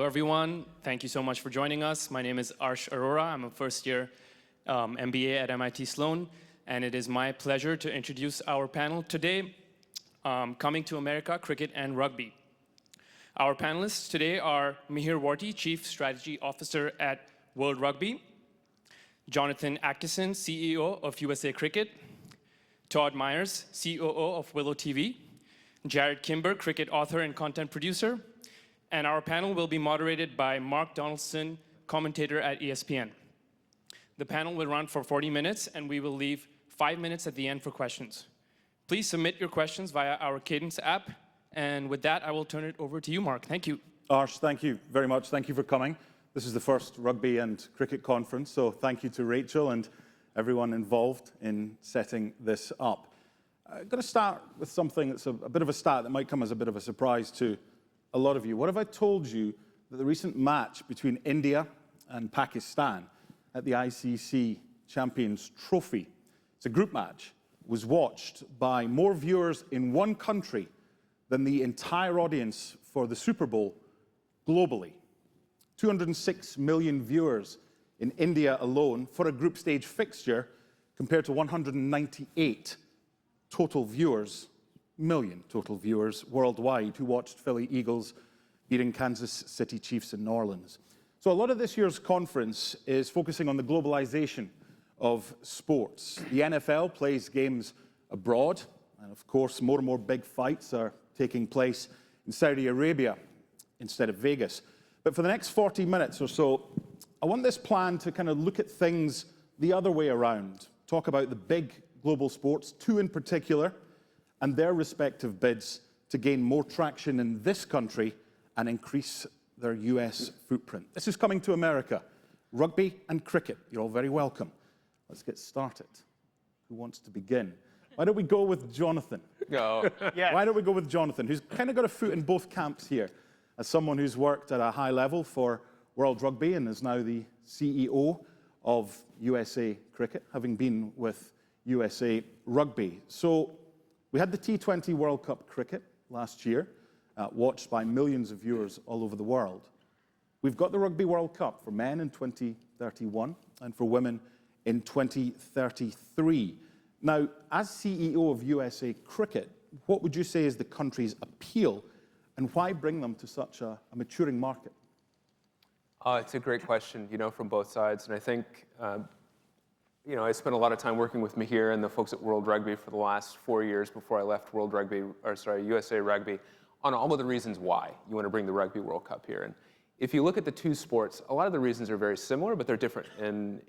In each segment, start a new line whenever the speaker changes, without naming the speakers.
everyone. Thank you so much for joining us. My name is Arsh Arora. I'm a first-year MBA at MIT Sloan, and it is my pleasure to introduce our panel today, Coming to America, Cricket and Rugby. Our panelists today are Mihir Warty, Chief Strategy Officer at World Rugby, Jonathan Atkinson, CEO of USA Cricket, Todd Myers, COO of Willow TV, Jared Kimber, cricket author and content producer, and our panel will be moderated by Mark Donaldson, commentator at ESPN. The panel will run for 40 minutes, and we will leave 5 minutes at the end for questions. Please submit your questions via our Cadence app, and with that, I will turn it over to you, Mark. Thank you.
Arsh, thank you very much. Thank you for coming. This is the first rugby and cricket conference, so thank you to Rachel and everyone involved in setting this up. I'm going to start with something that's a bit of a stat that might come as a bit of a surprise to a lot of you. What if I told you that the recent match between India and Pakistan at the ICC Champions Trophy, it's a group match, was watched by more viewers in one country than the entire audience for the Super Bowl globally? 206 million viewers in India alone for a group stage fixture, compared to 198 million total viewers worldwide who watched Philly Eagles beating Kansas City Chiefs in New Orleans. So a lot of this year's conference is focusing on the globalization of sports. The NFL plays games abroad, and of course more and more big fights are taking place in Saudi Arabia instead of Vegas. But for the next 40 minutes or so, I want this plan to kind of look at things the other way around, talk about the big global sports, two in particular, and their respective bids to gain more traction in this country and increase their US footprint. This is Coming to America, rugby and cricket. You're all very welcome. Let's get started. Who wants to begin? Why don't we go with Jonathan?
Go.
Yeah. Why don't we go with Jonathan, who's kind of got a foot in both camps here, as someone who's worked at a high level for World Rugby and is now the CEO of USA Cricket, having been with USA Rugby. So we had the T20 World Cup cricket last year, watched by millions of viewers all over the world. We've got the Rugby World Cup for men in 2031 and for women in 2033. Now, as CEO of USA Cricket, what would you say is the country's appeal, and why bring them to such a maturing market?
It's a great question, from both sides. And I think, I spent a lot of time working with Mihir and the folks at World Rugby for the last 4 years before I left USA Rugby, on all of the reasons why you want to bring the Rugby World Cup here. And if you look at the two sports, a lot of the reasons are very similar, but they're different in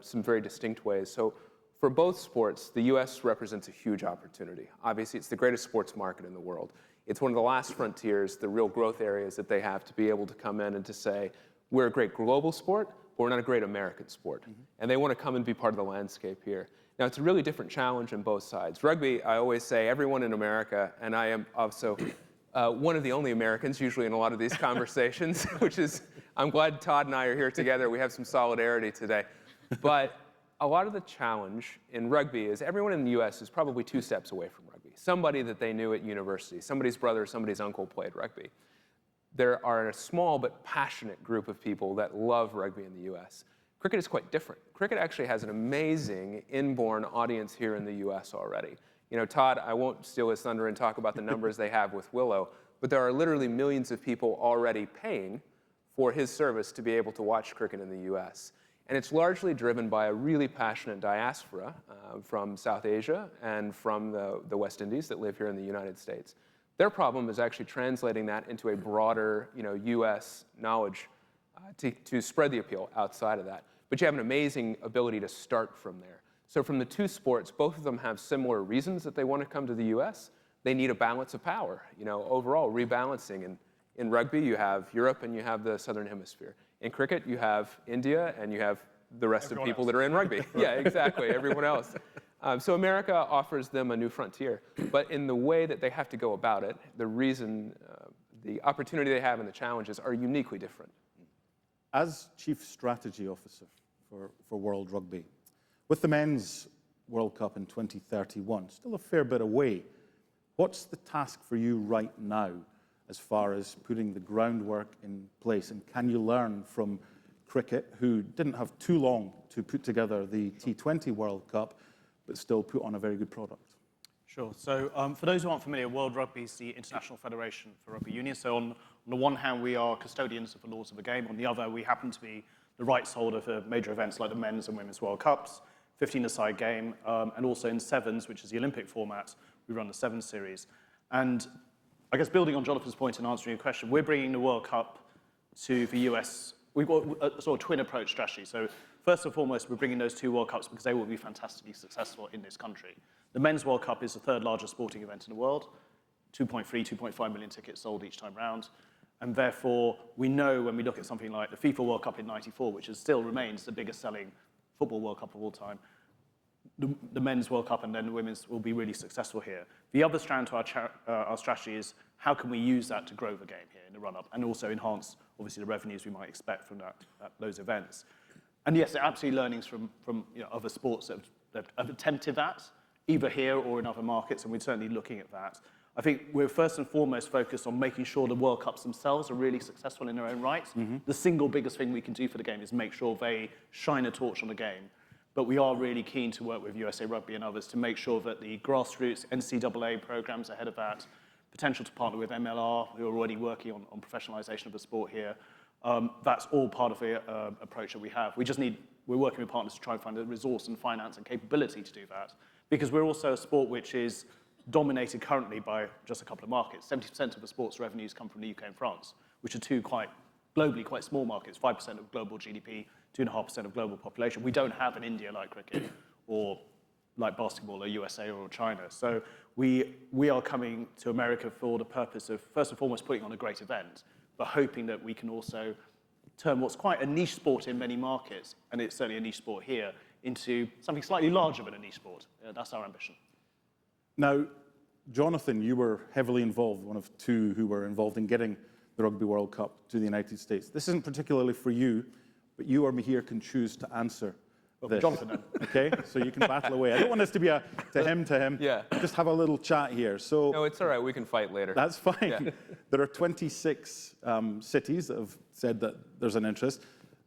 some very distinct ways. So for both sports, the US represents a huge opportunity. Obviously, it's the greatest sports market in the world. It's one of the last frontiers, the real growth areas that they have to be able to come in and to say, we're a great global sport, but we're not a great American sport. Mm-hmm. And they want to come and be part of the landscape here. Now, it's a really different challenge on both sides. Rugby, I always say, everyone in America, and I am also one of the only Americans usually in a lot of these conversations, which is, I'm glad Todd and I are here together. We have some solidarity today. But a lot of the challenge in rugby is everyone in the US is probably 2 steps away from rugby. Somebody that they knew at university, somebody's brother, somebody's uncle played rugby. There are a small but passionate group of people that love rugby in the US. Cricket is quite different. Cricket actually has an amazing inborn audience here in the US already. Todd, I won't steal his thunder and talk about the numbers they have with Willow, but there are literally millions of people already paying for his service to be able to watch cricket in the US. And it's largely driven by a really passionate diaspora from South Asia and from the West Indies that live here in the United States. Their problem is actually translating that into a broader, US knowledge to spread the appeal outside of that. But you have an amazing ability to start from there. So from the two sports, both of them have similar reasons that they want to come to the US. They need a balance of power, overall rebalancing. In rugby, you have Europe and you have the Southern Hemisphere. In cricket, you have India and you have the rest of people that are in rugby. Yeah, exactly, everyone else. So America offers them a new frontier, but in the way that they have to go about it, the opportunity they have and the challenges are uniquely different.
As Chief Strategy Officer for World Rugby, with the Men's World Cup in 2031, still a fair bit away, what's the task for you right now as far as putting the groundwork in place? And can you learn from cricket, who didn't have too long to put together the T20 World Cup, but still put on a very good product?
Sure. So for those who aren't familiar, World Rugby is the international federation for rugby union. So on the one hand, we are custodians of the laws of the game. On the other, we happen to be the rights holder for major events like the Men's and Women's World Cups, 15-a-side game, and also in sevens, which is the Olympic format, we run the Sevens series. And I guess building on Jonathan's point and answering your question, we're bringing the World Cup to the US. We've got a sort of twin approach strategy. So first and foremost, we're bringing those two World Cups because they will be fantastically successful in this country. The Men's World Cup is the third largest sporting event in the world, 2.3, 2.5 million tickets sold each time round. And therefore, we know when we look at something like the FIFA World Cup in '94, which still remains the biggest selling football World Cup of all time, the Men's World Cup and then the Women's will be really successful here. The other strand to our strategy is how can we use that to grow the game here in the run-up and also enhance, obviously, the revenues we might expect from those events. And yes, there are absolutely learnings from other sports that have attempted that, either here or in other markets, and we're certainly looking at that. I think we're first and foremost focused on making sure the World Cups themselves are really successful in their own right. The single biggest thing we can do for the game is make sure they shine a torch on the game. But we are really keen to work with USA Rugby and others to make sure that the grassroots NCAA programs ahead of that, potential to partner with MLR, who are already working on professionalization of the sport here, that's all part of the approach that we have. We're working with partners to try and find the resource and finance and capability to do that, because we're also a sport which is dominated currently by just a couple of markets. 70% of the sports revenues come from the UK and France, which are two globally quite small markets, 5% of global GDP, 2.5% of global population. We don't have an India like cricket or like basketball or USA or China. So we are coming to America for the purpose of, first and foremost, putting on a great event, but hoping that we can also turn what's quite a niche sport in many markets, and it's certainly a niche sport here, into something slightly larger than a niche sport. That's our ambition.
Now, Jonathan, you were heavily involved, one of two who were involved in getting the Rugby World Cup to the United States. This isn't particularly for you, but you or Mihir can choose to answer this.
Jonathan, then.
Okay, so you can battle away. I don't want this to be a to him.
Yeah.
Just have a little chat here. So
No, it's all right. We can fight later.
that's fine.
Yeah.
There are 26 cities that have said that there's an interest.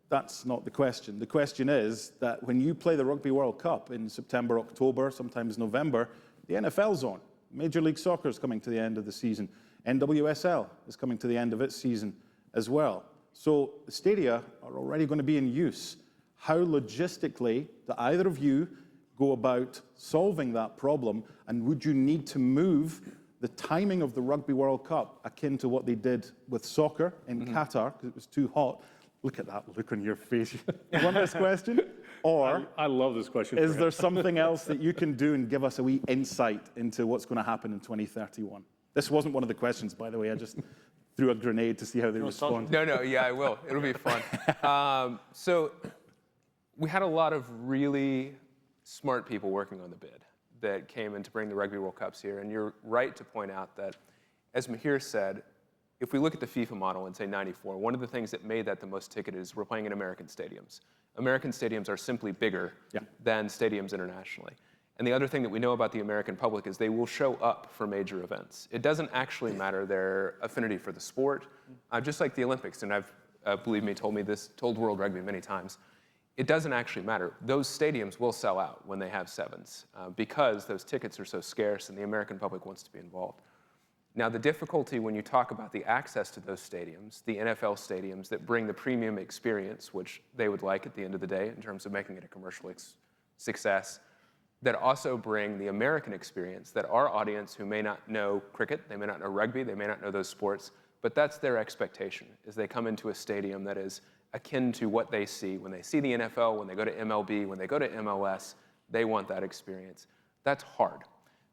That's not the question. The question is that when you play the Rugby World Cup in September, October, sometimes November, the NFL's on. Major League Soccer is coming to the end of the season. NWSL is coming to the end of its season as well. So the stadia are already going to be in use. How logistically do either of you go about solving that problem? And would you need to move the timing of the Rugby World Cup akin to what they did with soccer in Qatar, because it was too hot? Look at that look on your face. You want this question? Or
I love this question.
is there something else that you can do and give us a wee insight into what's going to happen in 2031? This wasn't one of the questions, by the way. I just threw a grenade to see how they respond.
No, yeah, I will. It'll be fun. So we had a lot of really smart people working on the bid that came in to bring the Rugby World Cups here. And you're right to point out that, as Mihir said, if we look at the FIFA model in, say, '94, one of the things that made that the most ticketed is we're playing in American stadiums. American stadiums are simply bigger than stadiums internationally. And the other thing that we know about the American public is they will show up for major events. It doesn't actually matter their affinity for the sport, just like the Olympics, and I've, believe me, told World Rugby many times, it doesn't actually matter. Those stadiums will sell out when they have sevens because those tickets are so scarce and the American public wants to be involved. Now, the difficulty when you talk about the access to those stadiums, the NFL stadiums that bring the premium experience, which they would like at the end of the day in terms of making it a commercial success, that also bring the American experience that our audience who may not know cricket, they may not know rugby, they may not know those sports, but that's their expectation, is they come into a stadium that is akin to what they see. When they see the NFL, when they go to MLB, when they go to MLS, they want that experience. That's hard.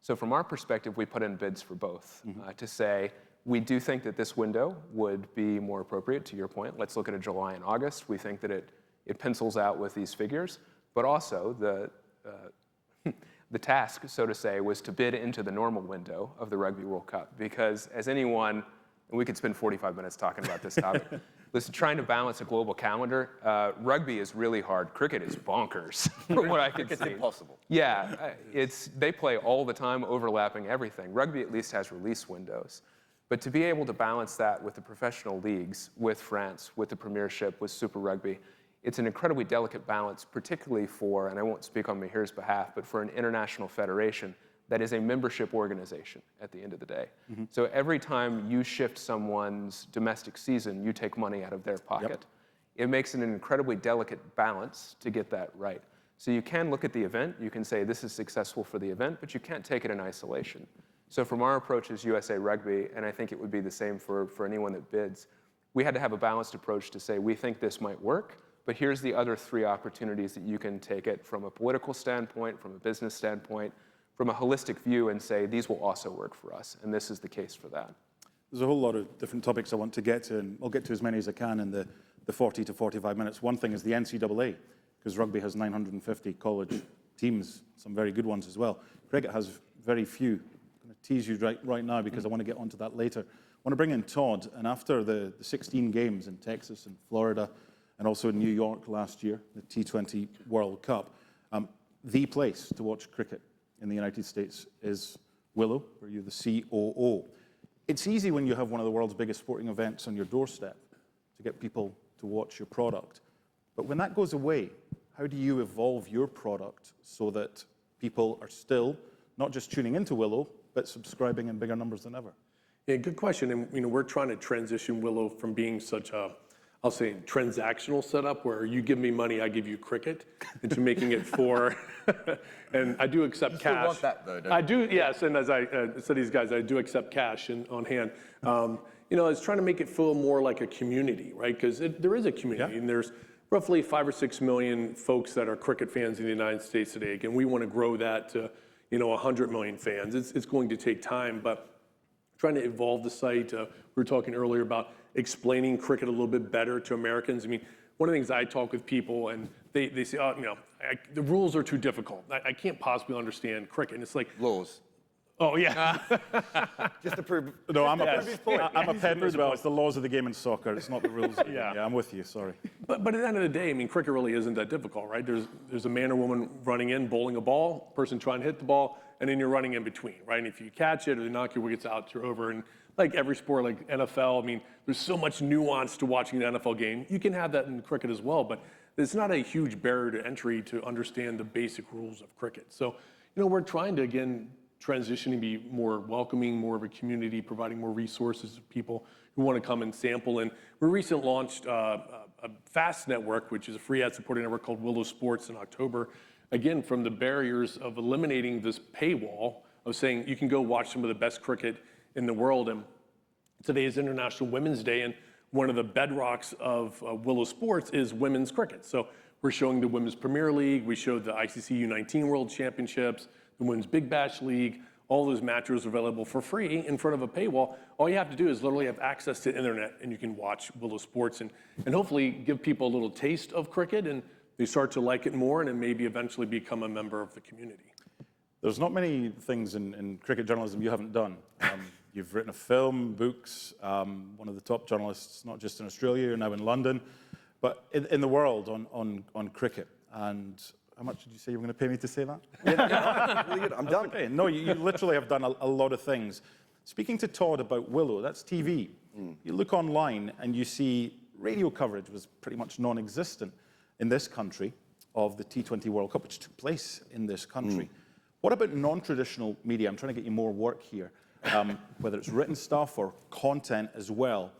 So from our perspective, we put in bids for both to say, we do think that this window would be more appropriate, to your point. Let's look at a July and August. We think that it pencils out with these figures, but also the task, so to say, was to bid into the normal window of the Rugby World Cup, because as anyone, and we could spend 45 minutes talking about this topic, listen, trying to balance a global calendar, rugby is really hard. Cricket is bonkers, from what I can see.
It's impossible.
Yeah, they play all the time, overlapping everything. Rugby at least has release windows. But to be able to balance that with the professional leagues, with France, with the Premiership, with Super Rugby, it's an incredibly delicate balance, particularly for, and I won't speak on Mihir's behalf, but for an international federation that is a membership organization at the end of the day. So every time you shift someone's domestic season, you take money out of their pocket. It makes it an incredibly delicate balance to get that right. So you can look at the event, you can say this is successful for the event, but you can't take it in isolation. So from our approach as USA Rugby, and I think it would be the same for anyone that bids, we had to have a balanced approach to say, we think this might work, but here's the other 3 opportunities that you can take it from a political standpoint, from a business standpoint, from a holistic view, and say, these will also work for us, and this is the case for that.
There's a whole lot of different topics I want to get to, and I'll get to as many as I can in the 40 to 45 minutes. One thing is the NCAA, because rugby has 950 college teams, some very good ones as well. Cricket has very few. I'm going to tease you right now because I want to get onto that later. I want to bring in Todd, and after the 16 games in Texas and Florida, and also in New York last year, the T20 World Cup, the place to watch cricket in the United States is Willow, where you're the COO. It's easy when you have one of the world's biggest sporting events on your doorstep to get people to watch your product. But when that goes away, how do you evolve your product so that people are still not just tuning into Willow, but subscribing in bigger numbers than ever?
Yeah, good question. And we're trying to transition Willow from being such a, I'll say, transactional setup where you give me money, I give you cricket, into making it for, and I do accept cash.
You want that though, don't you?
I do, yes. And as I said to these guys, I do accept cash on hand. It's trying to make it feel more like a community, right? Because there is a community, and there's roughly 5 or 6 million folks that are cricket fans in the United States today. Again, we want to grow that to, 100 million fans. It's going to take time, but trying to evolve the site. We were talking earlier about explaining cricket a little bit better to Americans. I mean, one of the things I talk with people, and they say, the rules are too difficult. I can't possibly understand cricket. And it's like,
Laws.
oh, yeah.
Just to prove.
No, I'm
Yes.
a pen as well. It's the laws of the game in soccer. It's not the rules.
Yeah.
I'm with you. Sorry.
But at the end of the day, I mean, cricket really isn't that difficult, right? There's a man or woman running in, bowling a ball, person trying to hit the ball, and then you're running in between, right? And if you catch it or they knock your wickets out, you're over. And like every sport, like NFL, I mean, there's so much nuance to watching an NFL game. You can have that in cricket as well, but it's not a huge barrier to entry to understand the basic rules of cricket. So, we're trying to, again, transition and be more welcoming, more of a community, providing more resources to people who want to come and sample. And we recently launched a FAST network, which is a free ad-supported network called Willow Sports in October. Again, from the barriers of eliminating this paywall of saying you can go watch some of the best cricket in the world. And today is International Women's Day, and one of the bedrocks of Willow Sports is women's cricket. So we're showing the Women's Premier League, we showed the ICC U19 World Championships, the Women's Big Bash League. All those matches are available for free in front of a paywall. All you have to do is literally have access to the internet, and you can watch Willow Sports and hopefully give people a little taste of cricket, and they start to like it more, and then maybe eventually become a member of the community.
There's not many things in cricket journalism you haven't done. You've written a film, books, one of the top journalists, not just in Australia, you're now in London, but in the world on cricket. And how much did you say you were going to pay me to say that?
Yeah, really good. I'm done.
Okay. No, you literally have done a lot of things. Speaking to Todd about Willow, that's TV. You look online and you see radio coverage was pretty much non-existent in this country of the T20 World Cup, which took place in this country. What about non-traditional media? I'm trying to get you more work here, whether it's written stuff or content as well.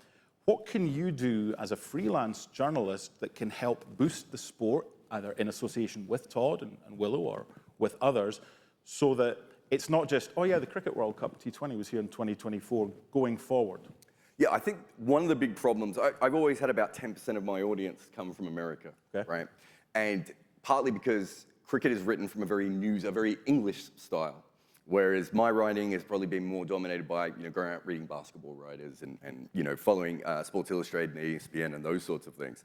What can you do as a freelance journalist that can help boost the sport, either in association with Todd and Willow or with others, so that it's not just, oh yeah, the Cricket World Cup T20 was here in 2024, going forward?
Yeah, I think one of the big problems, I've always had about 10% of my audience come from America, right? And partly because cricket is written from a very English style, whereas my writing has probably been more dominated by, going out reading basketball writers and following Sports Illustrated and ESPN and those sorts of things.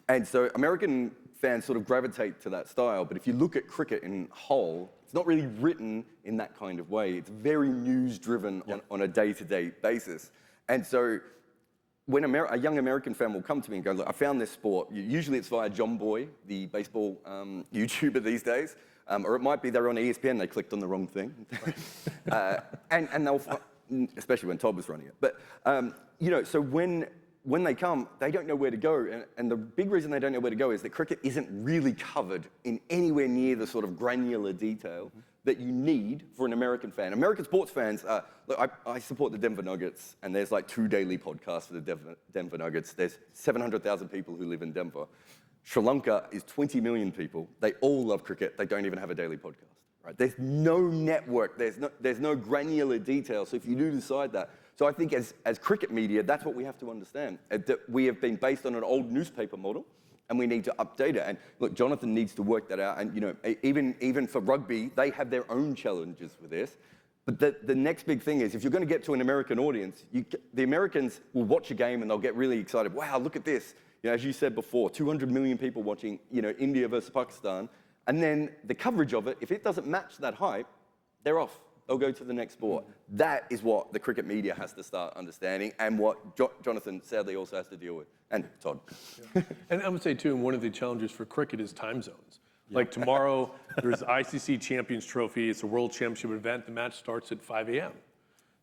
And so American fans sort of gravitate to that style, but if you look at cricket in whole, it's not really written in that kind of way. It's very news-driven on a day-to-day basis. And so when a young American fan will come to me and go, look, I found this sport. Usually it's via John Boy, the baseball YouTuber these days, or it might be they're on ESPN, they clicked on the wrong thing. And especially when Todd was running it. But you know, so when they come, they don't know where to go. And the big reason they don't know where to go is that cricket isn't really covered in anywhere near the sort of granular detail that you need for an American fan. American sports fans, look, I support the Denver Nuggets, and there's like 2 daily podcasts for the Denver Nuggets. There's 700,000 people who live in Denver. Sri Lanka is 20 million people. They all love cricket. They don't even have a daily podcast. Right? There's no network. There's no granular detail. So if you do decide that, so I think as cricket media, that's what we have to understand. That we have been based on an old newspaper model, and we need to update it. And look, Jonathan needs to work that out. And you know, even for rugby, they have their own challenges with this. But the next big thing is, if you're going to get to an American audience, the Americans will watch a game and they'll get really excited. Wow, look at this. You know, as you said before, 200 million people watching, you know, India versus Pakistan. And then the coverage of it, if it doesn't match that hype, they're off. They'll go to the next sport. That is what the cricket media has to start understanding, and what Jonathan sadly also has to deal with, and Todd.
Yeah. And I would say too, one of the challenges for cricket is time zones. Like tomorrow, there's ICC Champions Trophy. It's a World Championship event. The match starts at 5 a.m.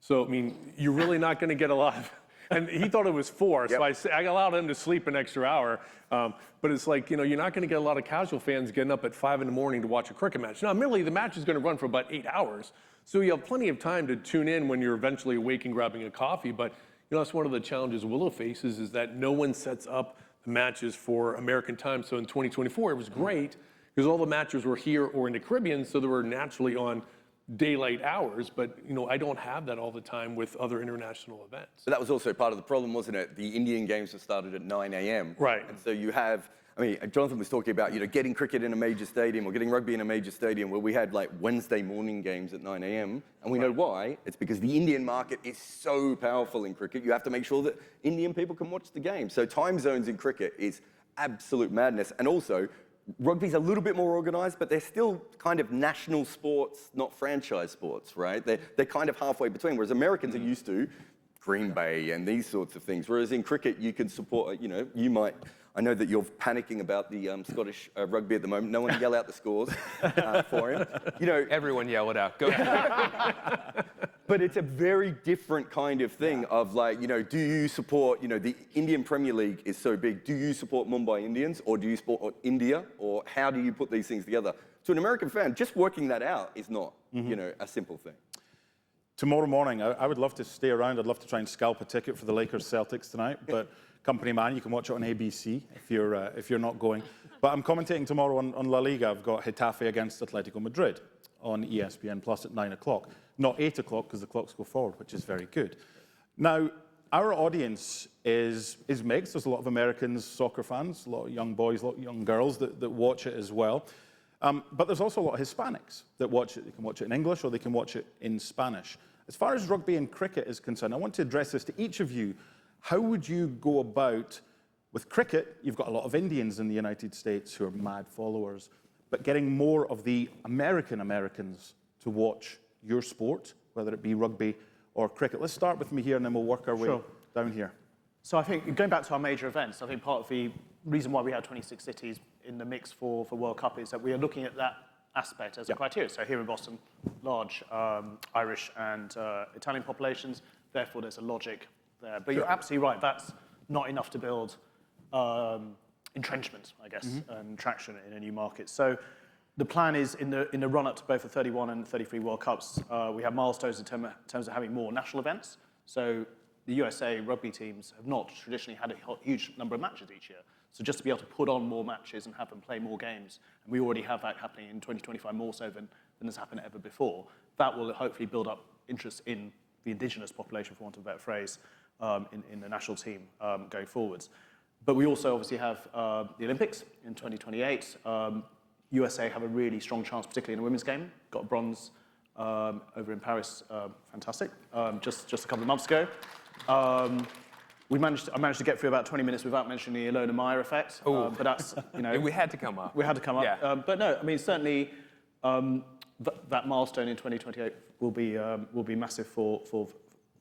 So I mean, you're really not going to get a lot of. And he thought it was 4, so I allowed him to sleep an extra hour. But it's like, you know, you're not going to get a lot of casual fans getting up at 5 in the morning to watch a cricket match. Now, admittedly, the match is going to run for about 8 hours, so you have plenty of time to tune in when you're eventually awake and grabbing a coffee. But you know, that's one of the challenges Willow faces, is that no one sets up the matches for American time. So in 2024, it was great because all the matches were here or in the Caribbean, so they were naturally on daylight hours, but you know, I don't have that all the time with other international events.
But that was also part of the problem, wasn't it? The Indian games were started at 9 a.m.
Right.
And so you have, I mean, Jonathan was talking about, you know, getting cricket in a major stadium or getting rugby in a major stadium, where we had like Wednesday morning games at 9 a.m. And we know why. It's because the Indian market is so powerful in cricket. You have to make sure that Indian people can watch the game. So time zones in cricket is absolute madness. And also, rugby's a little bit more organized, but they're still kind of national sports, not franchise sports, right? They're kind of halfway between, whereas Americans are used to Green Bay and these sorts of things. Whereas in cricket, you can support, you know, you might, I know that you're panicking about the Scottish rugby at the moment. No one yell out the scores for him. You know,
Everyone yell it out. Go ahead.
but it's a very different kind of thing of like, you know, do you support, you know, the Indian Premier League is so big. Do you support Mumbai Indians, or do you support India, or how do you put these things together? To an American fan, just working that out is not, you know, a simple thing.
Tomorrow morning, I would love to stay around. I'd love to try and scalp a ticket for the Lakers-Celtics tonight, but company man, you can watch it on ABC if you're not going. But I'm commentating tomorrow on La Liga. I've got Getafe against Atletico Madrid on ESPN Plus at 9 o'clock. Not 8 o'clock, because the clocks go forward, which is very good. Now, our audience is mixed. There's a lot of Americans, soccer fans, a lot of young boys, a lot of young girls that watch it as well. But there's also a lot of Hispanics that watch it. They can watch it in English or they can watch it in Spanish. As far as rugby and cricket is concerned, I want to address this to each of you. How would you go about, with cricket, you've got a lot of Indians in the United States who are mad followers, but getting more of the Americans to watch your sport, whether it be rugby or cricket. Let's start with me here and then we'll work our way down here.
So I think, going back to our major events, I think part of the reason why we have 26 cities in the mix for World Cup is that we are looking at that aspect as a criteria. So here in Boston, large Irish and Italian populations, therefore there's a logic there. But you're absolutely right, that's not enough to build entrenchment, I guess, and traction in a new market. So the plan is, in the run-up to both the 31 and 33 World Cups, we have milestones in terms of having more national events. So the USA Rugby teams have not traditionally had a huge number of matches each year. So just to be able to put on more matches and have them play more games, and we already have that happening in 2025 more so than has happened ever before, that will hopefully build up interest in the indigenous population, for want of a better phrase, in the national team going forwards. But we also obviously have the Olympics in 2028. USA have a really strong chance, particularly in the women's game. Got a bronze over in Paris, fantastic, just a couple of months ago. I managed to get through about 20 minutes without mentioning the Ilona Meyer effect, but that's, you know...
We had to come up.
We had to come up.
Yeah.
But no, I mean, certainly that milestone in 2028 will be massive for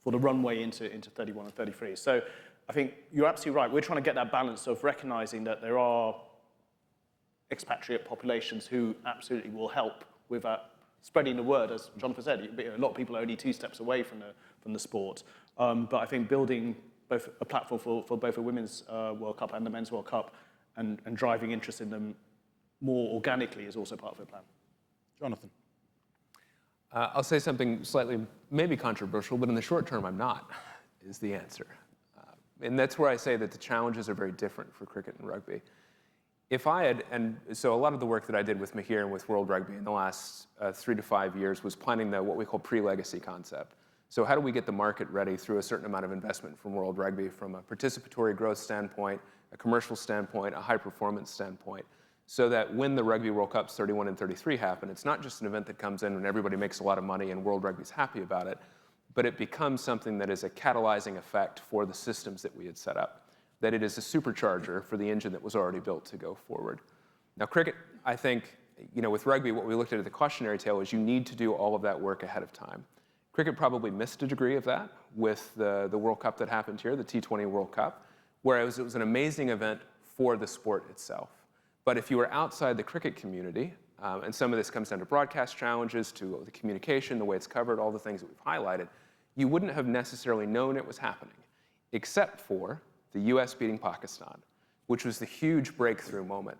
the runway into 31 and 33. So I think you're absolutely right. We're trying to get that balance of recognizing that there are expatriate populations who absolutely will help with that spreading the word, as Jonathan said. A lot of people are only 2 steps away from the sport. But I think building both a platform for both a Women's World Cup and the Men's World Cup and driving interest in them more organically is also part of the plan.
Jonathan.
I'll say something slightly maybe controversial, but in the short term, I'm not, is the answer. And that's where I say that the challenges are very different for cricket and rugby. If I had, and so a lot of the work that I did with Mahir and with World Rugby in the last 3 to 5 years was planning what we call pre-legacy concept. So how do we get the market ready through a certain amount of investment from World Rugby from a participatory growth standpoint, a commercial standpoint, a high performance standpoint, so that when the Rugby World Cups 31 and 33 happen, it's not just an event that comes in when everybody makes a lot of money and World Rugby's happy about it, but it becomes something that is a catalyzing effect for the systems that we had set up, that it is a supercharger for the engine that was already built to go forward. Now cricket, I think, with rugby, what we looked at the cautionary tale is you need to do all of that work ahead of time. Cricket probably missed a degree of that with the World Cup that happened here, the T20 World Cup, whereas it was an amazing event for the sport itself. But if you were outside the cricket community, and some of this comes down to broadcast challenges, to the communication, the way it's covered, all the things that we've highlighted, you wouldn't have necessarily known it was happening, except for the US beating Pakistan, which was the huge breakthrough moment.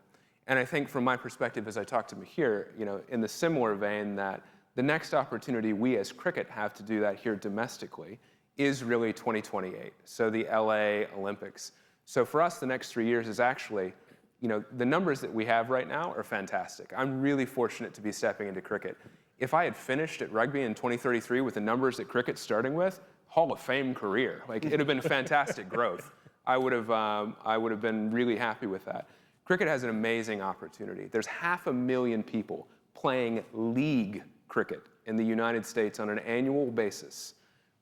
And I think from my perspective, as I talked to Mahir, in the similar vein that the next opportunity we as cricket have to do that here domestically is really 2028, so the LA Olympics. So for us, the next 3 years is actually, the numbers that we have right now are fantastic. I'm really fortunate to be stepping into cricket. If I had finished at rugby in 2033 with the numbers that cricket's starting with, Hall of Fame career. It'd have been fantastic growth. I would have been really happy with that. Cricket has an amazing opportunity. There's 500,000 people playing league cricket in the United States on an annual basis,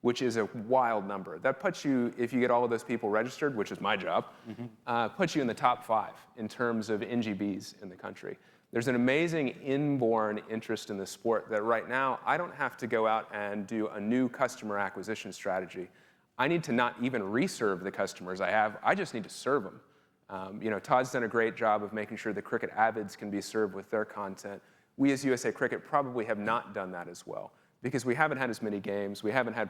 which is a wild number. That puts you, if you get all of those people registered, which is my job, puts you in the top 5 in terms of NGBs in the country. There's an amazing inborn interest in the sport that right now, I don't have to go out and do a new customer acquisition strategy. I need to not even reserve the customers I have, I just need to serve them. Todd's done a great job of making sure the cricket avids can be served with their content. We as USA Cricket probably have not done that as well because we haven't had as many games, we haven't had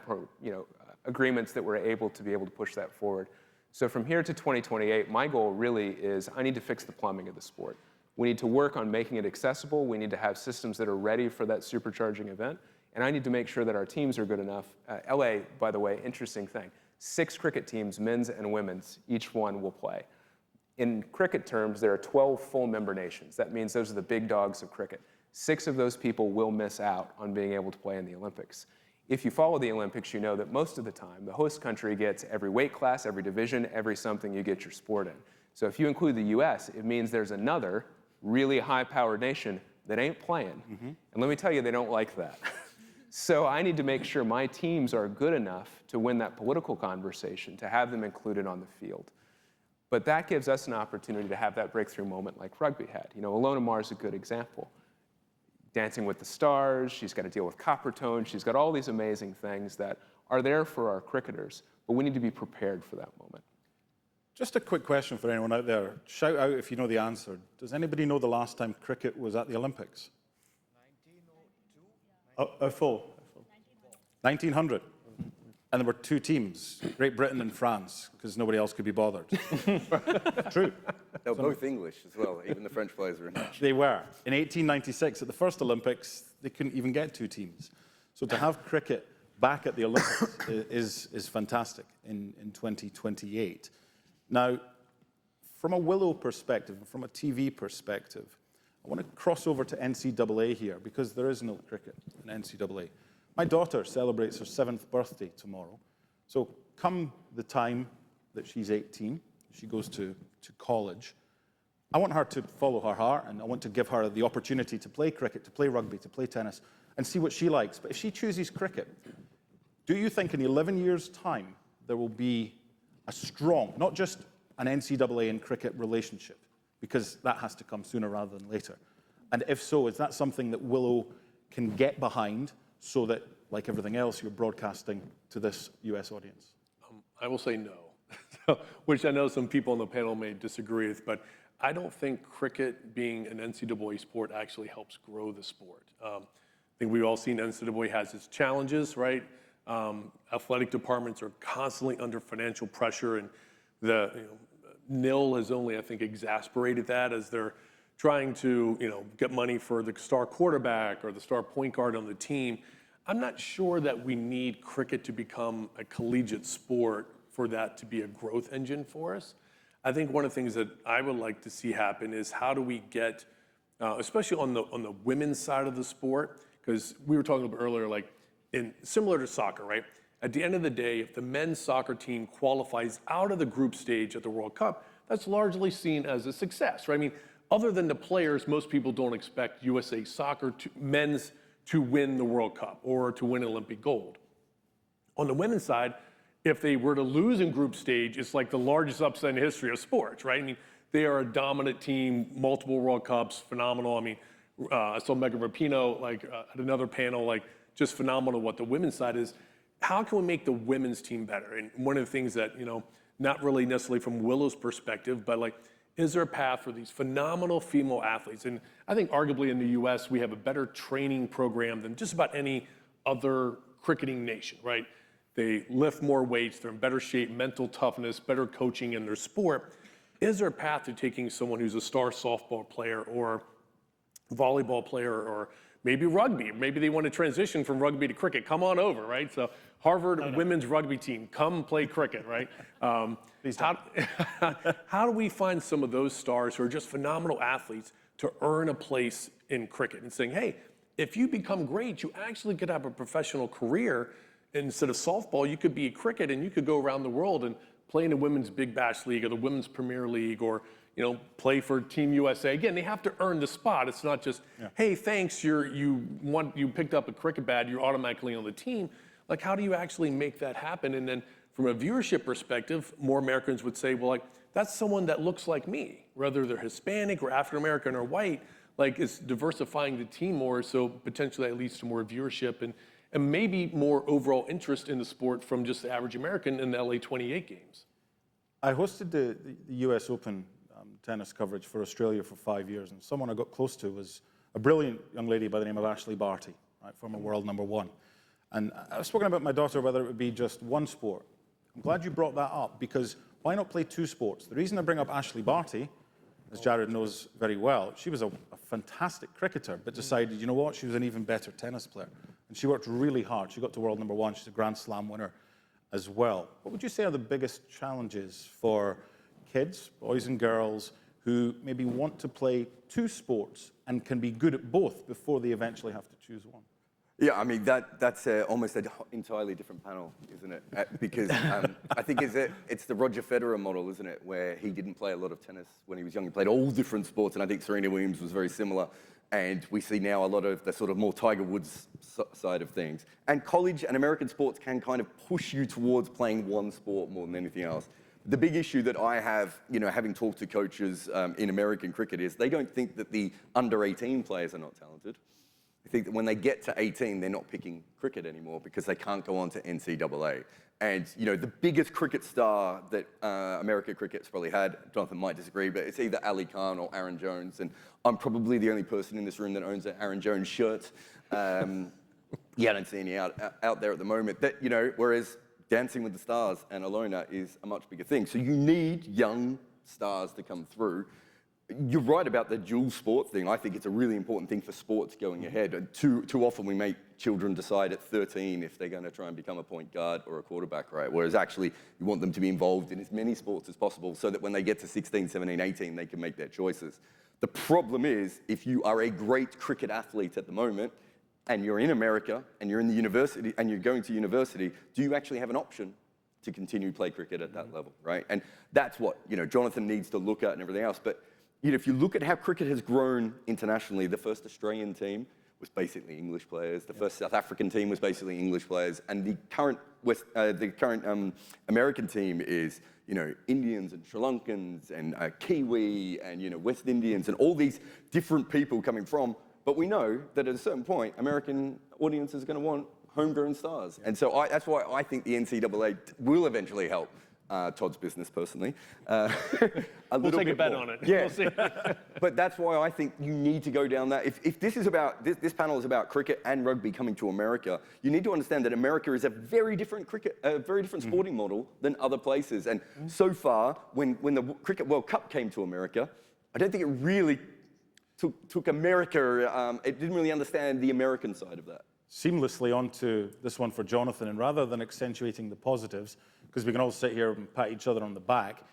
agreements that we're able to push that forward. So from here to 2028, my goal really is I need to fix the plumbing of the sport. We need to work on making it accessible. We need to have systems that are ready for that supercharging event. And I need to make sure that our teams are good enough. LA, by the way, interesting thing, 6 cricket teams, men's and women's, each one will play. In cricket terms, there are 12 full member nations. That means those are the big dogs of cricket. 6 of those people will miss out on being able to play in the Olympics. If you follow the Olympics, you know that most of the time, the host country gets every weight class, every division, every something you get your sport in. So if you include the US, it means there's another really high-powered nation that ain't playing. And let me tell you, they don't like that. So I need to make sure my teams are good enough to win that political conversation, to have them included on the field. But that gives us an opportunity to have that breakthrough moment like rugby had. Ilona Maher is a good example. Dancing with the Stars, she's got to deal with Coppertone, she's got all these amazing things that are there for our cricketers, but we need to be prepared for that moment.
Just a quick question for anyone out there. Shout out if you know the answer. Does anybody know the last time cricket was at the Olympics?
1904.
1900. And there were 2 teams, Great Britain and France, because nobody else could be bothered. True.
They were both English as well. Even the French players were English.
They were. In 1896, at the first Olympics, they couldn't even get 2 teams. So to have cricket back at the Olympics is fantastic in 2028. Now, from a Willow perspective, from a TV perspective, I want to cross over to NCAA here because there is no cricket in NCAA. My daughter celebrates her 7th birthday tomorrow. So come the time that she's 18, she goes to college, I want her to follow her heart and I want to give her the opportunity to play cricket, to play rugby, to play tennis, and see what she likes. But if she chooses cricket, do you think in 11 years' time there will be a strong, not just an NCAA and cricket relationship, because that has to come sooner rather than later? And if so, is that something that Willow can get behind so that, like everything else, you're broadcasting to this US audience?
I will say no, which I know some people on the panel may disagree with, but I don't think cricket being an NCAA sport actually helps grow the sport. think we've all seen NCAA has its challenges, right? Athletic departments are constantly under financial pressure, and the NIL has only, I think, exasperated that as they're trying to get money for the star quarterback or the star point guard on the team. I'm not sure that we need cricket to become a collegiate sport for that to be a growth engine for us. I think one of the things that I would like to see happen is how do we get, especially on the women's side of the sport, because we were talking about earlier, like similar to soccer, right? At the end of the day, if the men's soccer team qualifies out of the group stage at the World Cup, that's largely seen as a success, right? I mean, other than the players, most people don't expect USA Soccer men's to win the World Cup or to win Olympic gold. On the women's side, if they were to lose in group stage, it's like the largest upset in the history of sports, right? I mean, they are a dominant team, multiple World Cups, phenomenal. I mean, I saw Megan Rapinoe at another panel, just phenomenal what the women's side is. How can we make the women's team better? And one of the things that, not really necessarily from Willow's perspective, but is there a path for these phenomenal female athletes? And I think arguably in the US, we have a better training program than just about any other cricketing nation, right? They lift more weights, they're in better shape, mental toughness, better coaching in their sport. Is there a path to taking someone who's a star softball player or volleyball player or maybe rugby? Maybe they want to transition from rugby to cricket. Come on over, right? So Harvard women's rugby team, come play cricket, right? How do we find some of those stars who are just phenomenal athletes to earn a place in cricket and saying, hey, if you become great, you actually could have a professional career. Instead of softball, you could be cricket and you could go around the world and play in the Women's Big Bash League or the Women's Premier League or play for Team USA. Again, they have to earn the spot. It's not just, hey, thanks, you picked up a cricket bat, you're automatically on the team. How do you actually make that happen? And then from a viewership perspective, more Americans would say, well, that's someone that looks like me, whether they're Hispanic or African American or white. It's diversifying the team more, so potentially that leads to more viewership and maybe more overall interest in the sport from just the average American in the LA 28 games.
I hosted the US Open tennis coverage for Australia for 5 years, and someone I got close to was a brilliant young lady by the name of Ashley Barty, right, former world #1. And I was talking about my daughter, whether it would be just one sport. I'm glad you brought that up, because why not play two sports? The reason I bring up Ashley Barty, as Jared knows very well, she was a fantastic cricketer, but decided, you know what, she was an even better tennis player. And she worked really hard. She got to world #1. She's a Grand Slam winner as well. What would you say are the biggest challenges for kids, boys and girls, who maybe want to play two sports and can be good at both before they eventually have to choose one?
Yeah, I mean, that's almost an entirely different panel, isn't it? Because I think it's the Roger Federer model, isn't it? Where he didn't play a lot of tennis when he was young. He played all different sports, and I think Serena Williams was very similar. And we see now a lot of the sort of more Tiger Woods side of things. And college and American sports can kind of push you towards playing one sport more than anything else. The big issue that I have, having talked to coaches in American cricket, is they don't think that the under-18 players are not talented. I think that when they get to 18, they're not picking cricket anymore because they can't go on to NCAA. And, the biggest cricket star that American cricket's probably had, Jonathan might disagree, but it's either Ali Khan or Aaron Jones. And I'm probably the only person in this room that owns an Aaron Jones shirt. I don't see any out there at the moment. Whereas Dancing with the Stars and Alona is a much bigger thing. So you need young stars to come through. You're right about the dual sport thing. I think it's a really important thing for sports going ahead. And too often we make children decide at 13 if they're going to try and become a point guard or a quarterback, right? Whereas actually you want them to be involved in as many sports as possible so that when they get to 16, 17, 18, they can make their choices. The problem is, if you are a great cricket athlete at the moment and you're in America and you're in the university and you're going to university, do you actually have an option to continue to play cricket at that level, right? And that's what, Jonathan needs to look at and everything else. But if you look at how cricket has grown internationally, the first Australian team was basically English players. The first South African team was basically English players. And the current American team is, Indians and Sri Lankans and Kiwi and, West Indians and all these different people coming from. But we know that at a certain point, American audiences are going to want homegrown stars. And so that's why I think the NCAA will eventually help Todd's business personally.
We'll take a bet on it.
Yeah.
We'll see.
But that's why I think you need to go down that. If this is about, this panel is about cricket and rugby coming to America, you need to understand that America is a very different sporting model than other places. And so far, when the Cricket World Cup came to America, I don't think it really took America, it didn't really understand the American side of that.
Seamlessly onto this one for Jonathan, and rather than accentuating the positives, because we can all sit here and pat each other on the back,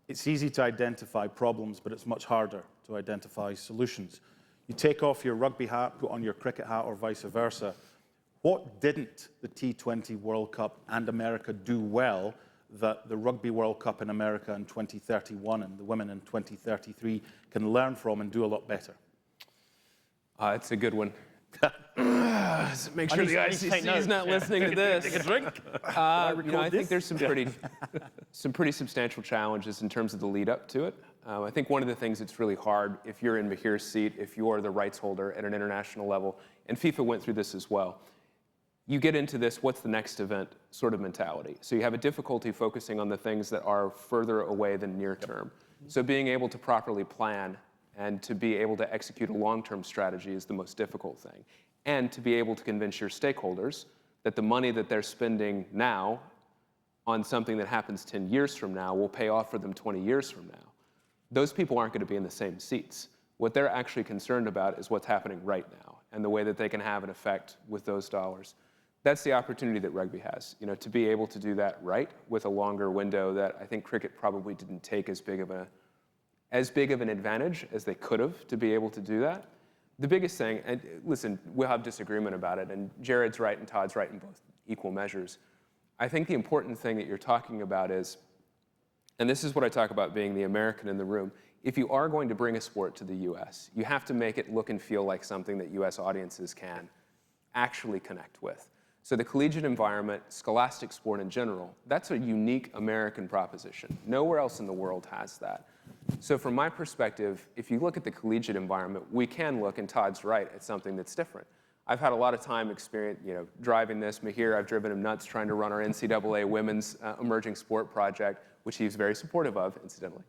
it's easy to identify problems, but it's much harder to identify solutions. You take off your rugby hat, put on your cricket hat, or vice versa. What didn't the T20 World Cup and America do well that the Rugby World Cup in America in 2031 and the women in 2033 can learn from and do a lot better?
It's a good one. Make sure the ICC is not listening to this.
Take a drink.
I think there's some pretty substantial challenges in terms of the lead up to it. I think one of the things that's really hard, if you're in Mahir's seat, if you're the rights holder at an international level, and FIFA went through this as well, you get into this what's the next event sort of mentality. So you have a difficulty focusing on the things that are further away than near term. So being able to properly plan and to be able to execute a long-term strategy is the most difficult thing. And to be able to convince your stakeholders that the money that they're spending now on something that happens 10 years from now will pay off for them 20 years from now. Those people aren't going to be in the same seats. What they're actually concerned about is what's happening right now and the way that they can have an effect with those dollars. That's the opportunity that rugby has, to be able to do that right with a longer window that I think cricket probably didn't take as big of an advantage as they could have to be able to do that. The biggest thing, and listen, we'll have disagreement about it, and Jared's right and Todd's right in both equal measures. I think the important thing that you're talking about is, and this is what I talk about being the American in the room, if you are going to bring a sport to the US, you have to make it look and feel like something that US audiences can actually connect with. So the collegiate environment, scholastic sport in general, that's a unique American proposition. Nowhere else in the world has that. So from my perspective, if you look at the collegiate environment, we can look, and Todd's right, at something that's different. I've had a lot of time experience, driving this. Mahir, I've driven him nuts trying to run our NCAA women's emerging sport project, which he's very supportive of, incidentally.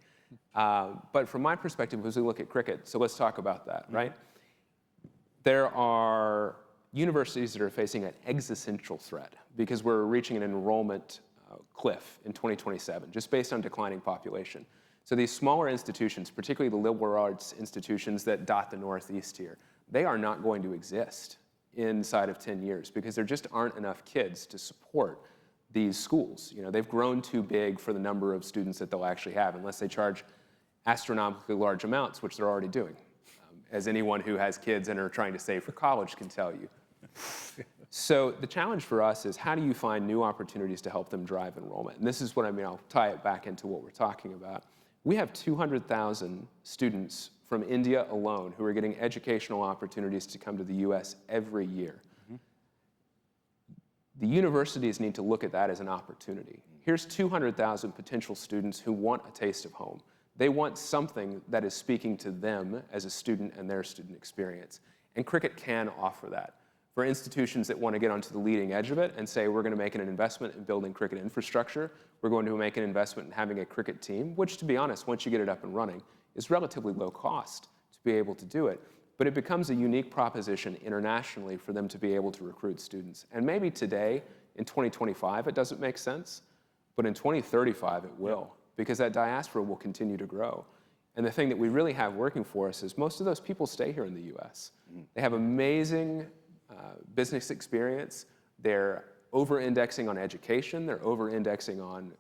But from my perspective, as we look at cricket, so let's talk about that, right? There are universities that are facing an existential threat because we're reaching an enrollment cliff in 2027, just based on declining population. So these smaller institutions, particularly the liberal arts institutions that dot the Northeast here, they are not going to exist inside of 10 years because there just aren't enough kids to support these schools. They've grown too big for the number of students that they'll actually have, unless they charge astronomically large amounts, which they're already doing, as anyone who has kids and are trying to save for college can tell you. So the challenge for us is, how do you find new opportunities to help them drive enrollment? And this is what I mean, I'll tie it back into what we're talking about. We have 200,000 students from India alone who are getting educational opportunities to come to the US every year. The universities need to look at that as an opportunity. Here's 200,000 potential students who want a taste of home. They want something that is speaking to them as a student and their student experience. And cricket can offer that. For institutions that want to get onto the leading edge of it and say, we're going to make an investment in building cricket infrastructure, we're going to make an investment in having a cricket team, which, to be honest, once you get it up and running, is relatively low cost to be able to do it. But it becomes a unique proposition internationally for them to be able to recruit students. And maybe today, in 2025, it doesn't make sense, but in 2035, it will, because that diaspora will continue to grow. And the thing that we really have working for us is most of those people stay here in the US. They have amazing business experience. They're over-indexing on education. They're over-indexing on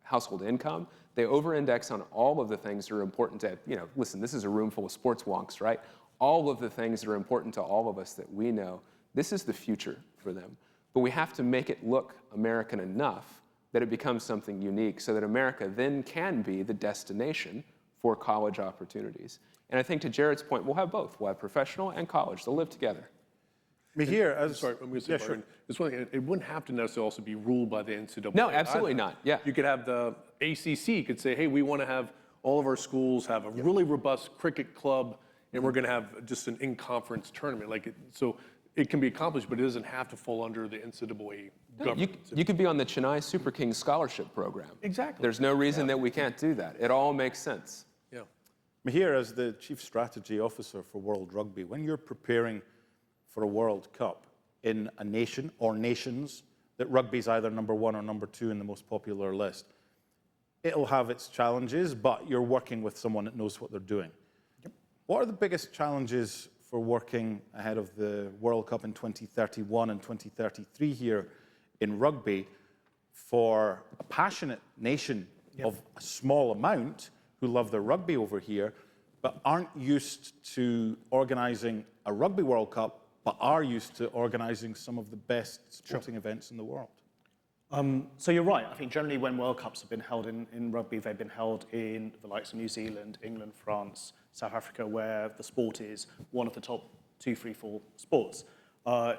household income. They over-index on all of the things that are important to, listen, this is a room full of sports wonks, right? All of the things that are important to all of us that we know, this is the future for them. But we have to make it look American enough that it becomes something unique so that America then can be the destination for college opportunities. And I think to Jared's point, we'll have both. We'll have professional and college. They'll live together.
Mahir,
Sorry, I'm going to say, Byron, this one, it wouldn't have to necessarily also be ruled by the NCAA.
No, absolutely not. Yeah.
You could have the ACC could say, hey, we want to have all of our schools have a really robust cricket club, and we're going to have just an in-conference tournament. So it can be accomplished, but it doesn't have to fall under the NCAA government.
You could be on the Chennai Super Kings scholarship program.
Exactly.
There's no reason that we can't do that. It all makes sense.
Yeah.
Mahir, as the Chief Strategy Officer for World Rugby, when you're preparing for a World Cup in a nation or nations that rugby's either number 1 or number 2 in the most popular list, it'll have its challenges, but you're working with someone that knows what they're doing. Yep. What are the biggest challenges for working ahead of the World Cup in 2031 and 2033 here in rugby for a passionate nation of a small amount who love their rugby over here, but aren't used to organizing a Rugby World Cup, but are used to organizing some of the best sporting events in the world?
So you're right. I think generally when World Cups have been held in rugby, they've been held in the likes of New Zealand, England, France, South Africa, where the sport is one of the top 2, 3, 4 sports.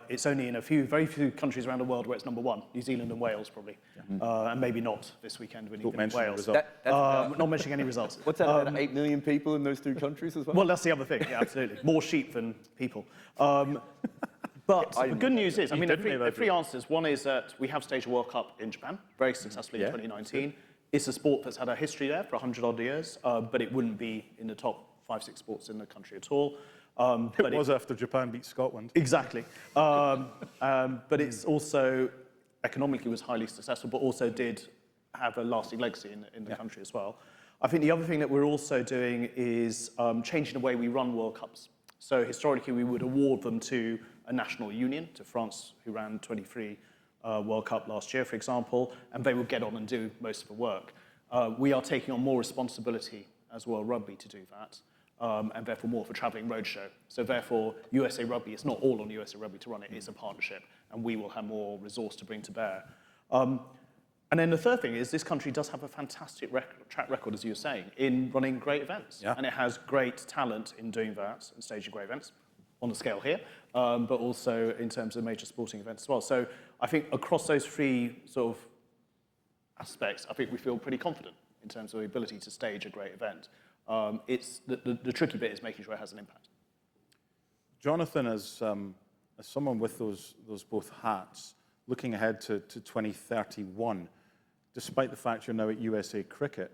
It's only in very few countries around the world where it's number 1, New Zealand and Wales probably, and maybe not this weekend when even in Wales. Not mentioning any results.
What's that, about 8 million people in those 2 countries as well?
Well, that's the other thing, yeah, absolutely. More sheep than people. But the good news is, I mean, there are 3 answers. One is that we have staged a World Cup in Japan, very successfully in 2019. It's a sport that's had a history there for 100-odd years, but it wouldn't be in the top 5, 6 sports in the country at all.
But it was after Japan beat Scotland.
Exactly. But it's also, economically was highly successful, but also did have a lasting legacy in the country as well. I think the other thing that we're also doing is changing the way we run World Cups. So historically, we would award them to a national union, to France, who ran 23 World Cup last year, for example, and they would get on and do most of the work. We are taking on more responsibility as World Rugby to do that. And therefore more of a travelling roadshow. So therefore, USA Rugby, it's not all on USA Rugby to run it, it's a partnership, and we will have more resource to bring to bear. And then the third thing is this country does have a fantastic track record, as you were saying, in running great events. And it has great talent in doing that and staging great events on the scale here, but also in terms of major sporting events as well. So I think across those 3 sort of aspects, I think we feel pretty confident in terms of the ability to stage a great event. It's the tricky bit is making sure it has an impact.
Jonathan, as someone with those both hats, looking ahead to 2031, despite the fact you're now at USA Cricket,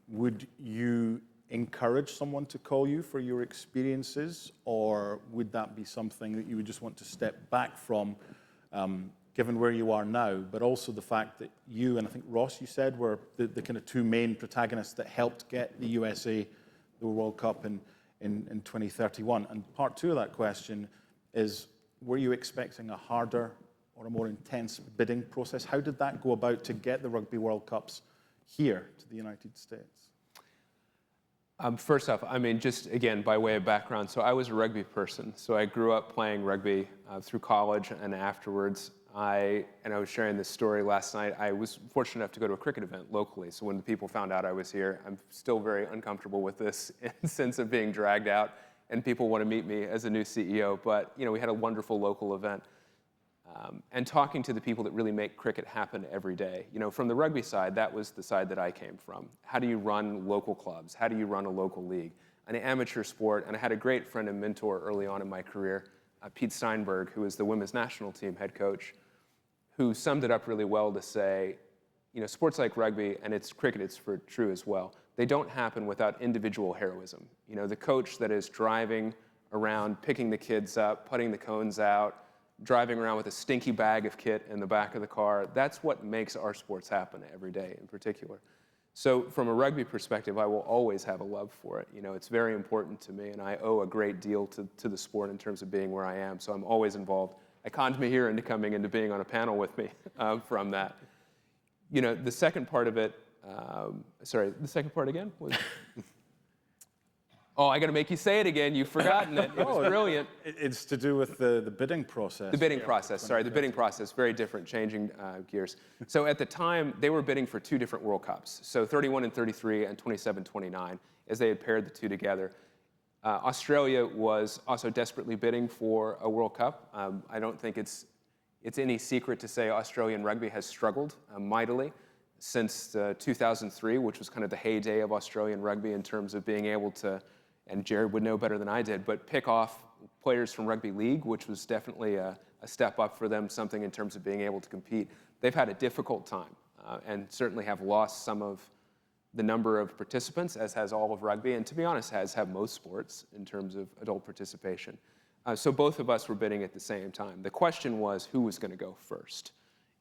would you encourage someone to call you for your experiences, or would that be something that you would just want to step back from, given where you are now, but also the fact that you, and I think Ross, you said, were the kind of 2 main protagonists that helped get the USA the World Cup in 2031. And part 2 of that question is, were you expecting a harder or a more intense bidding process? How did that go about to get the Rugby World Cups here to the United States?
First off, I mean, just again, by way of background, so I was a rugby person. So I grew up playing rugby through college and afterwards. I was sharing this story last night. I was fortunate enough to go to a cricket event locally. So when the people found out I was here, I'm still very uncomfortable with this in the sense of being dragged out and people want to meet me as a new CEO. But we had a wonderful local event. And talking to the people that really make cricket happen every day. From the rugby side, that was the side that I came from. How do you run local clubs? How do you run a local league? An amateur sport, and I had a great friend and mentor early on in my career, Pete Steinberg, who is the women's national team head coach, who summed it up really well to say, sports like rugby, and it's cricket, it's true as well, they don't happen without individual heroism. The coach that is driving around, picking the kids up, putting the cones out, driving around with a stinky bag of kit in the back of the car, that's what makes our sports happen every day in particular. So from a rugby perspective, I will always have a love for it. It's very important to me, and I owe a great deal to the sport in terms of being where I am, so I'm always involved. I conned me here into coming into being on a panel with me from that. The second part of it, sorry, the second part again was? Oh, I got to make you say it again. You've forgotten it. It was brilliant.
It's to do with the bidding process.
The bidding process, sorry. The bidding process, very different, changing gears. So at the time, they were bidding for 2 different World Cups. So 31 and 33 and 27-29, as they had paired the 2 together. Australia was also desperately bidding for a World Cup. I don't think it's any secret to say Australian rugby has struggled mightily since 2003, which was kind of the heyday of Australian rugby in terms of being able to, and Jared would know better than I did, but pick off players from rugby league, which was definitely a step up for them, something in terms of being able to compete. They've had a difficult time and certainly have lost some of the number of participants, as has all of rugby, and to be honest, have most sports in terms of adult participation. So both of us were bidding at the same time. The question was who was going to go first.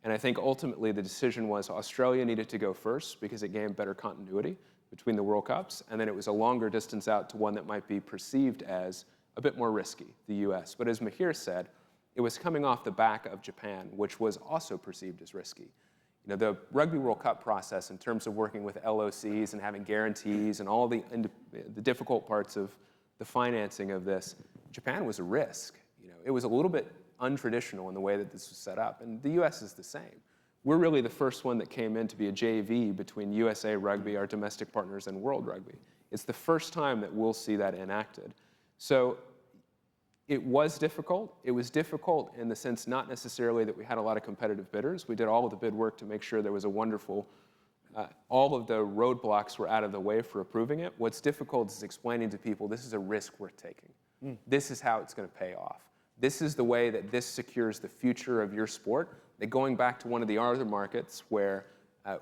And I think ultimately the decision was Australia needed to go first because it gave better continuity between the World Cups, and then it was a longer distance out to one that might be perceived as a bit more risky, the US. But as Mahir said, it was coming off the back of Japan, which was also perceived as risky. You know, the Rugby World Cup process in terms of working with LOCs and having guarantees and all the difficult parts of the financing of this, Japan was a risk. You know, it was a little bit untraditional in the way that this was set up, and the US is the same. We're really the first one that came in to be a JV between USA Rugby, our domestic partners, and World Rugby. It's the first time that we'll see that enacted. So it was difficult. It was difficult in the sense not necessarily that we had a lot of competitive bidders. We did all of the bid work to make sure there was a wonderful, all of the roadblocks were out of the way for approving it. What's difficult is explaining to people this is a risk worth taking. This is how it's going to pay off. This is the way that this secures the future of your sport. That going back to one of the other markets where,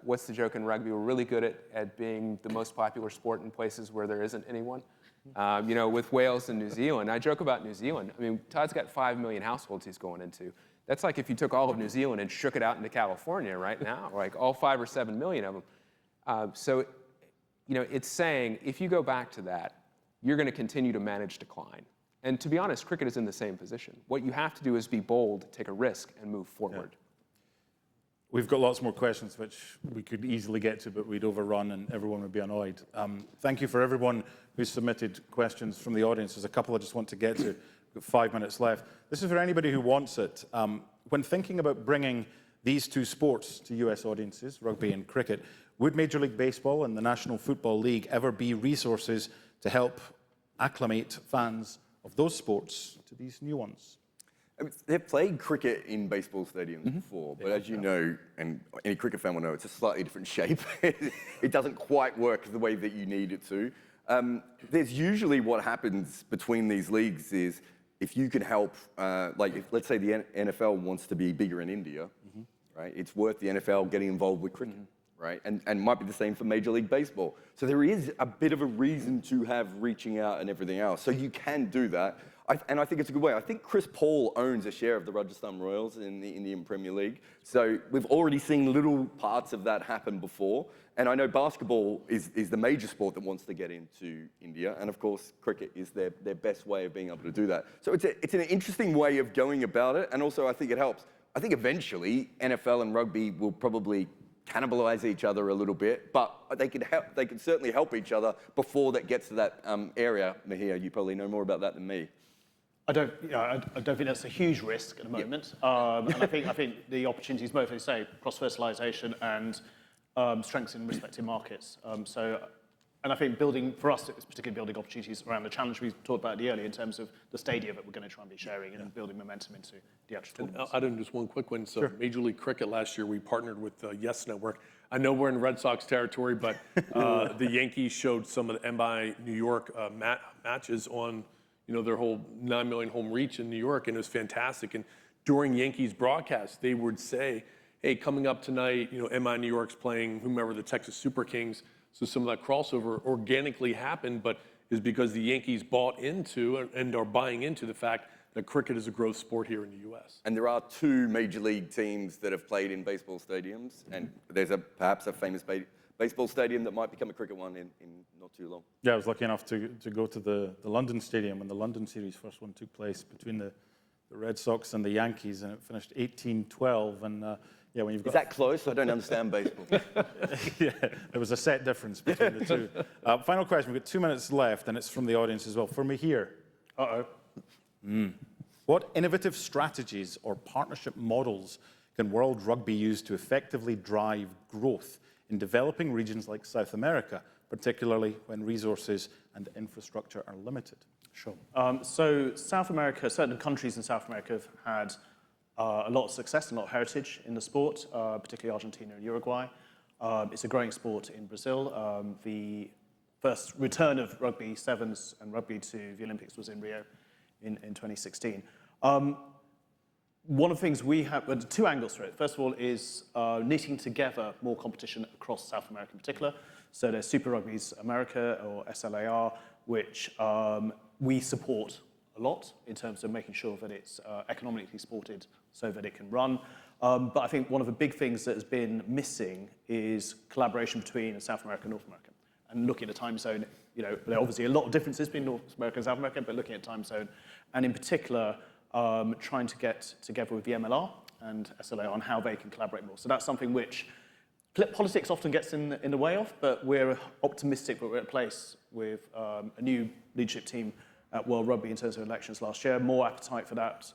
what's the joke in rugby, we're really good at being the most popular sport in places where there isn't anyone. You know, with Wales and New Zealand. I joke about New Zealand. I mean, Todd's got 5 million households he's going into. That's like if you took all of New Zealand and shook it out into California right now, like all 5 or 7 million of them. So, you know, it's saying if you go back to that, you're going to continue to manage decline. And to be honest, cricket is in the same position. What you have to do is be bold, take a risk, and move forward.
Yeah. We've got lots more questions, which we could easily get to, but we'd overrun and everyone would be annoyed. Thank you for everyone who submitted questions from the audience. There's a couple I just want to get to. We've got 5 minutes left. This is for anybody who wants it. When thinking about bringing these two sports to US audiences, rugby and cricket, would Major League Baseball and the National Football League ever be resources to help acclimate fans of those sports to these new ones?
I mean, they've played cricket in baseball stadiums before, but as you know, and any cricket fan will know, it's a slightly different shape. It doesn't quite work the way that you need it to. There's usually what happens between these leagues is if you can help, like if, let's say the NFL wants to be bigger in India, right? It's worth the NFL getting involved with cricket, right? And might be the same for Major League Baseball. So there is a bit of a reason to have reaching out and everything else. So you can do that. And I think it's a good way. I think Chris Paul owns a share of the Rajasthan Royals in the Indian Premier League. So we've already seen little parts of that happen before. And I know basketball is the major sport that wants to get into India. And of course, cricket is their best way of being able to do that. So it's an interesting way of going about it. And also, I think it helps. I think eventually, NFL and rugby will probably cannibalize each other a little bit, but they can certainly help each other before that gets to that area. Mahir, you probably know more about that than me.
I don't think that's a huge risk at the moment. And I think the opportunities, both, as you say, cross-fertilization and strengths in respective markets. And I think for us, it's particularly building opportunities around the challenge we talked about earlier in terms of the stadia that we're going to try and be sharing and building momentum into the actual tournaments.
I'll add in just one quick one. So Major League Cricket last year, we partnered with Yes Network. I know we're in Red Sox territory, but the Yankees showed some of the MI New York matches on their whole 9 million home reach in New York, and it was fantastic. And during Yankees broadcast, they would say, hey, coming up tonight, MI New York's playing whomever, the Texas Super Kings. So some of that crossover organically happened, but is because the Yankees bought into and are buying into the fact that cricket is a growth sport here in the U.S.
And there are 2 major league teams that have played in baseball stadiums, and there's perhaps a famous baseball stadium that might become a cricket one in not too long.
Yeah, I was lucky enough to go to the London Stadium when the London series first one took place between the Red Sox and the Yankees, and it finished 18-12. And yeah, when you've got
is that close? I don't understand baseball.
Yeah, there was a set difference between the two. Final question. We've got 2 minutes left, and it's from the audience as well. For me here. What innovative strategies or partnership models can World Rugby use to effectively drive growth in developing regions like South America, particularly when resources and infrastructure are limited?
Sure. So South America, certain countries in South America have had a lot of success and a lot of heritage in the sport, particularly Argentina and Uruguay. It's a growing sport in Brazil. The first return of rugby sevens and rugby to the Olympics was in Rio in 2016. One of the things we have, well, two angles to it. First of all is knitting together more competition across South America in particular. So there's Super Rugby's America, or SLAR, which we support a lot in terms of making sure that it's economically supported so that it can run. But I think one of the big things that has been missing is collaboration between South America and North America. And looking at the time zone, you know, there are obviously a lot of differences between North America and South America, but looking at time zone, and in particular, trying to get together with the MLR and SLA on how they can collaborate more. So that's something which politics often gets in the way of, but we're optimistic that we're at a place with a new leadership team at World Rugby in terms of elections last year, more appetite for that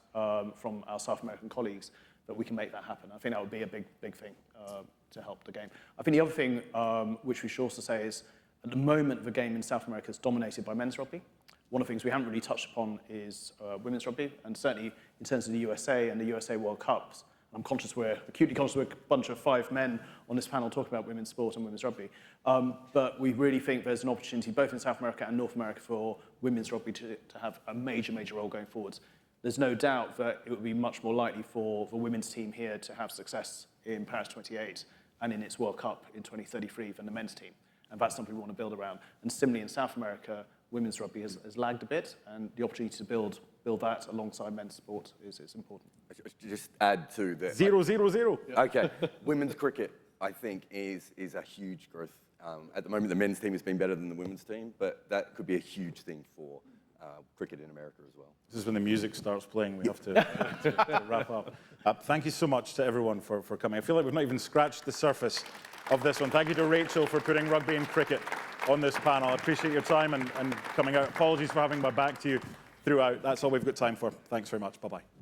from our South American colleagues, that we can make that happen. I think that would be a big thing to help the game. I think the other thing which we should also say is, at the moment, the game in South America is dominated by men's rugby. One of the things we haven't really touched upon is women's rugby, and certainly in terms of the USA and the USA World Cups. I'm acutely conscious we're a bunch of 5 men on this panel talking about women's sport and women's rugby. But we really think there's an opportunity both in South America and North America for women's rugby to have a major role going forwards. There's no doubt that it would be much more likely for the women's team here to have success in Paris 28 and in its World Cup in 2033 than the men's team. And that's something we want to build around. And similarly in South America, women's rugby has lagged a bit, and the opportunity to build that alongside men's sport is important.
Just add to that.
0-0-0.
Okay, women's cricket, I think, is a huge growth. At the moment, the men's team has been better than the women's team, but that could be a huge thing for cricket in America as well.
This is when the music starts playing. We have to wrap up. Thank you so much to everyone for coming. I feel like we've not even scratched the surface of this one. Thank you to Rachel for putting rugby and cricket on this panel. I appreciate your time and coming out. Apologies for having my back to you throughout. That's all we've got time for. Thanks very much. Bye-bye.